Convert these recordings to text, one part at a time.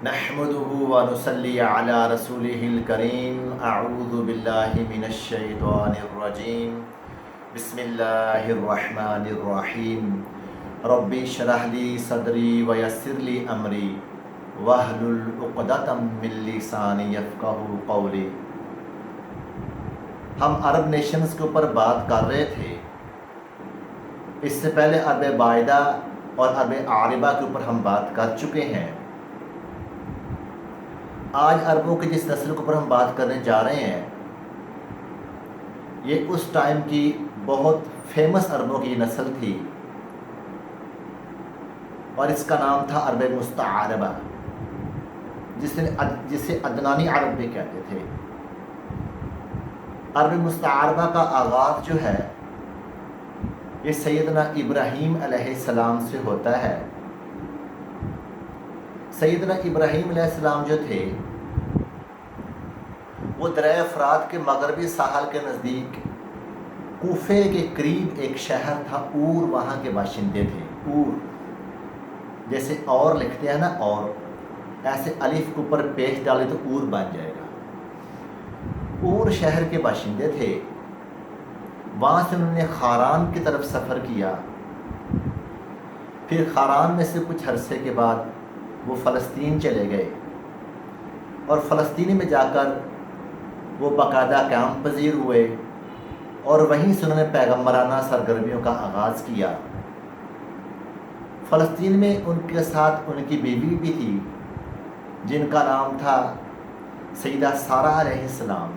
نحمده ونصلي على رسوله الكريم اعوذ بالله من الشيطان الرجيم بسم الله الرحمن الرحيم ربي اشرح لي صدري ويسر لي امري واحلل عقدة من لساني يفقهوا قولي۔ ہم عرب نیشنز کے اوپر بات کر رہے تھے۔ اس سے پہلے عرب باعدہ اور عرب عاربہ کے اوپر ہم بات کر چکے ہیں۔ آج عربوں کی جس نسل کے اوپر ہم بات کرنے جا رہے ہیں، یہ اس ٹائم کی بہت فیمس عربوں کی نسل تھی، اور اس کا نام تھا عرب مستعربہ، جسے عدنانی عرب بھی کہتے تھے۔ عرب مستعربہ کا آغاز جو ہے یہ سیدنا ابراہیم علیہ السلام سے ہوتا ہے۔ سیدنا ابراہیم علیہ السلام جو تھے وہ دریائے فرات کے مغربی ساحل کے نزدیک کوفے کے قریب ایک شہر تھا اور، وہاں کے باشندے تھے۔ اور جیسے اور لکھتے ہیں نا، اور ایسے الف کے اوپر پیش ڈالے تو اور بن جائے گا۔ اور شہر کے باشندے تھے۔ وہاں سے انہوں نے خاران کی طرف سفر کیا۔ پھر خاران میں سے کچھ عرصے کے بعد وہ فلسطین چلے گئے، اور فلسطین میں جا کر وہ باقاعدہ قیام پذیر ہوئے، اور وہیں سے انہوں نے پیغمبرانہ سرگرمیوں کا آغاز کیا۔ فلسطین میں ان کے ساتھ ان کی بیوی بھی تھی، جن کا نام تھا سیدہ سارہ علیہ السلام۔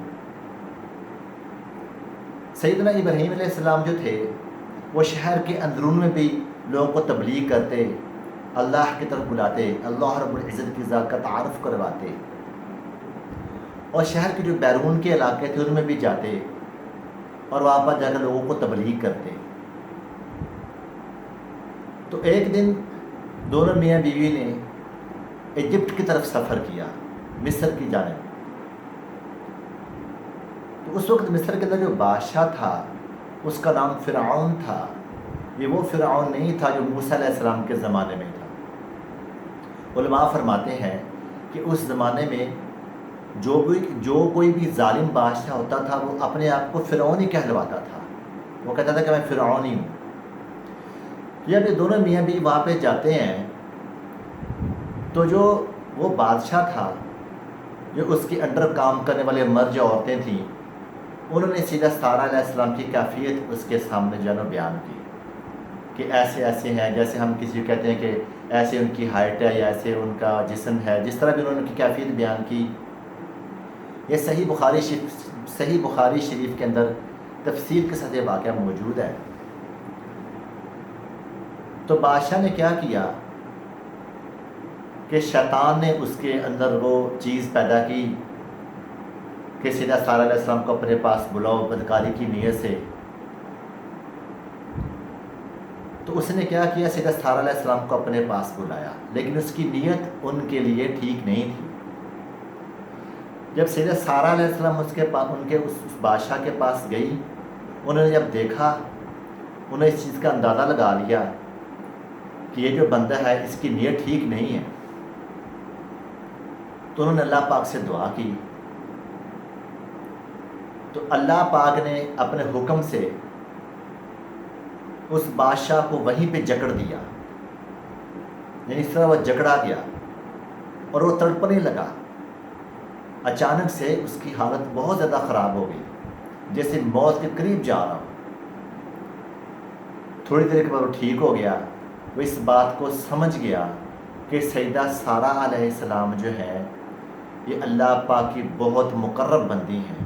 سیدنا ابراہیم علیہ السلام جو تھے وہ شہر کے اندرون میں بھی لوگوں کو تبلیغ کرتے، اللہ کی طرف بلاتے، اللہ رب العزت کی ذات کا تعارف کرواتے، اور شہر کے جو بیرون کے علاقے تھے ان میں بھی جاتے اور وہاں پر جا کر لوگوں کو تبلیغ کرتے۔ تو ایک دن دونوں میاں بیوی نے ایجپٹ کی طرف سفر کیا، مصر کی جانب۔ تو اس وقت مصر کے اندر جو بادشاہ تھا اس کا نام فرعون تھا۔ یہ وہ فرعون نہیں تھا جو موسیٰ علیہ السلام کے زمانے میں تھا۔ علماء فرماتے ہیں کہ اس زمانے میں جو کوئی بھی ظالم بادشاہ ہوتا تھا وہ اپنے آپ کو فرعون ہی کہلواتا تھا، وہ کہتا تھا کہ میں فرعون ہی ہوں۔ جب یہ دونوں میاں بھی وہاں پہ جاتے ہیں تو جو وہ بادشاہ تھا، جو اس کے انڈر کام کرنے والے مرد جو عورتیں تھیں، انہوں نے سیدھا سارہ علیہ السلام کی کیفیت اس کے سامنے جو ہے نا بیان کی کہ ایسے ایسے ہیں، جیسے ہم کسی کو کہتے ہیں کہ ایسے ان کی ہائٹ ہے یا ایسے ان کا جسم ہے، جس طرح بھی انہوں نے ان کی کیفیت بیان کی۔ یہ صحیح بخاری شریف کے اندر تفصیل کے ساتھ یہ واقعہ موجود ہے۔ تو بادشاہ نے کیا کیا کہ شیطان نے اس کے اندر وہ چیز پیدا کی کہ سیدھا سارہ علیہ السلام کو اپنے پاس بلاؤ بدکاری کی نیت سے۔ تو اس نے کیا کیا، سیدھا سارہ علیہ السلام کو اپنے پاس بلایا، لیکن اس کی نیت ان کے لیے ٹھیک نہیں تھی۔ جب سیدھا سارہ علیہ السلام ان کے اس بادشاہ کے پاس گئی، انہوں نے جب دیکھا، انہوں نے اس چیز کا اندازہ لگا لیا کہ یہ جو بندہ ہے اس کی نیت ٹھیک نہیں ہے، تو انہوں نے اللہ پاک سے دعا کی۔ تو اللہ پاک نے اپنے حکم سے اس بادشاہ کو وہیں پہ جکڑ دیا، یعنی اس طرح وہ جکڑا گیا اور وہ تڑپنے لگا۔ اچانک سے اس کی حالت بہت زیادہ خراب ہو گئی، جیسے موت کے قریب جا رہا ہو۔ تھوڑی دیر کے بعد وہ ٹھیک ہو گیا۔ وہ اس بات کو سمجھ گیا کہ سیدہ سارہ علیہ السلام جو ہے یہ اللہ پاک کی بہت مقرب بندی ہیں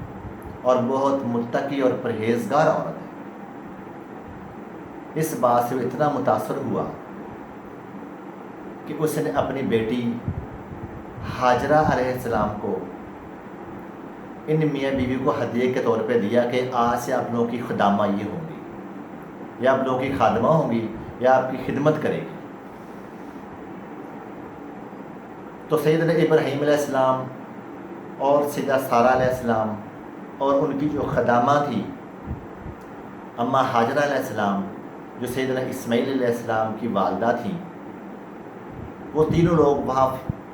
اور بہت متقی اور پرہیزگار عورت ہے۔ اس بات سے وہ اتنا متاثر ہوا کہ اس نے اپنی بیٹی ہاجرہ علیہ السلام کو ان میاں بیوی کو ہدیے کے طور پہ دیا کہ آج سے آپ لوگوں کی خدامہ یہ ہوں گی، یا آپ لوگوں کی خادمہ ہوں گی، یا آپ کی خدمت کرے گی۔ تو سیدنا ابراہیم علیہ السلام اور سیدہ سارہ علیہ السلام اور ان کی جو خدامہ تھی اماں ہاجرہ علیہ السلام، جو سیدنا اسماعیل علیہ السلام کی والدہ تھیں، وہ تینوں لوگ وہاں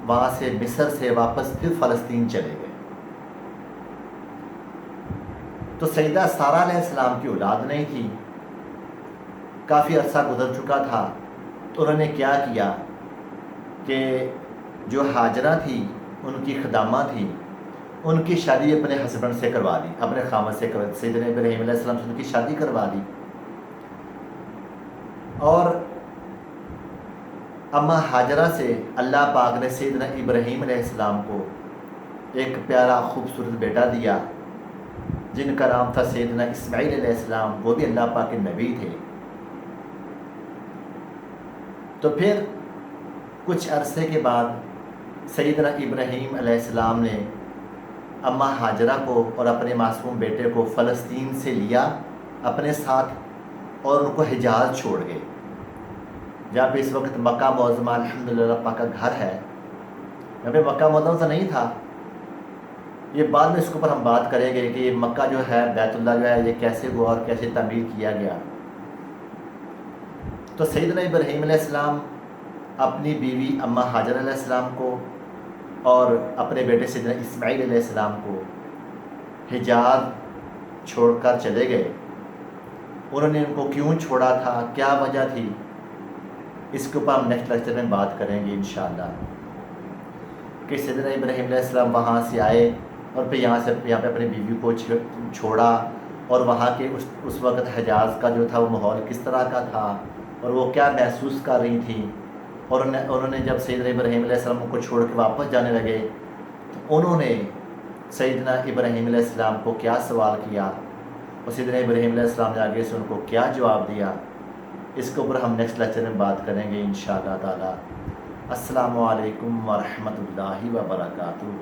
وہاں سے مصر سے واپس پھر فلسطین چلے گئے۔ تو سیدہ سارہ علیہ السلام کی اولاد نہیں تھی، کافی عرصہ گزر چکا تھا، تو انہوں نے کیا کیا کہ جو ہاجرہ تھی ان کی خدامہ تھی، ان کی شادی اپنے ہسبینڈ سے کروا دی، اپنے خامد سے کروا دی، سیدنا ابراہیم علیہ السلام سے ان کی شادی کروا دی، اور اماں ہاجرہ سے اللہ پاک نے سیدنا ابراہیم علیہ السلام کو ایک پیارا خوبصورت بیٹا دیا جن کا نام تھا سیدنا اسماعیل علیہ السلام، وہ بھی اللہ پاک کے نبی تھے۔ تو پھر کچھ عرصے کے بعد سیدنا ابراہیم علیہ السلام نے اماں ہاجرہ کو اور اپنے معصوم بیٹے کو فلسطین سے لیا اپنے ساتھ، اور ان کو حجاز چھوڑ گئے، جہاں پہ اس وقت مکہ معظمہ الحمدللہ پاک کا گھر ہے۔ یہاں پہ مکہ معظمہ تو نہیں تھا، یہ بعد میں اس کے اوپر ہم بات کریں گے کہ یہ مکہ جو ہے، بیت اللہ جو ہے، یہ کیسے ہوا اور کیسے تعمیر کیا گیا۔ تو سیدنا ابراہیم علیہ السلام اپنی بیوی اماں ہاجرہ علیہ السلام کو اور اپنے بیٹے سیدنا اسماعیل علیہ السلام کو حجاز چھوڑ کر چلے گئے۔ انہوں نے ان کو کیوں چھوڑا تھا، کیا وجہ تھی، اس کے اوپر ہم نیکسٹ لیکچر میں بات کریں گے انشاءاللہ، کہ سیدنا ابراہیم علیہ السلام وہاں سے آئے اور پھر یہاں پہ اپنی بیوی کو چھوڑا، اور وہاں کے اس وقت حجاز کا جو تھا وہ ماحول کس طرح کا تھا اور وہ کیا محسوس کر رہی تھیں، اور انہوں نے جب سیدنا ابراہیم علیہ السلام کو چھوڑ کے واپس جانے لگے تو انہوں نے سیدنا ابراہیم علیہ السلام کو کیا سوال کیا، اور سیدنا ابراہیم علیہ السلام نے آگے سے ان کو کیا جواب دیا، اس کے اوپر ہم نیکسٹ لیکچر میں بات کریں گے انشاءاللہ تعالی۔ السلام علیکم ورحمۃ اللہ وبرکاتہ۔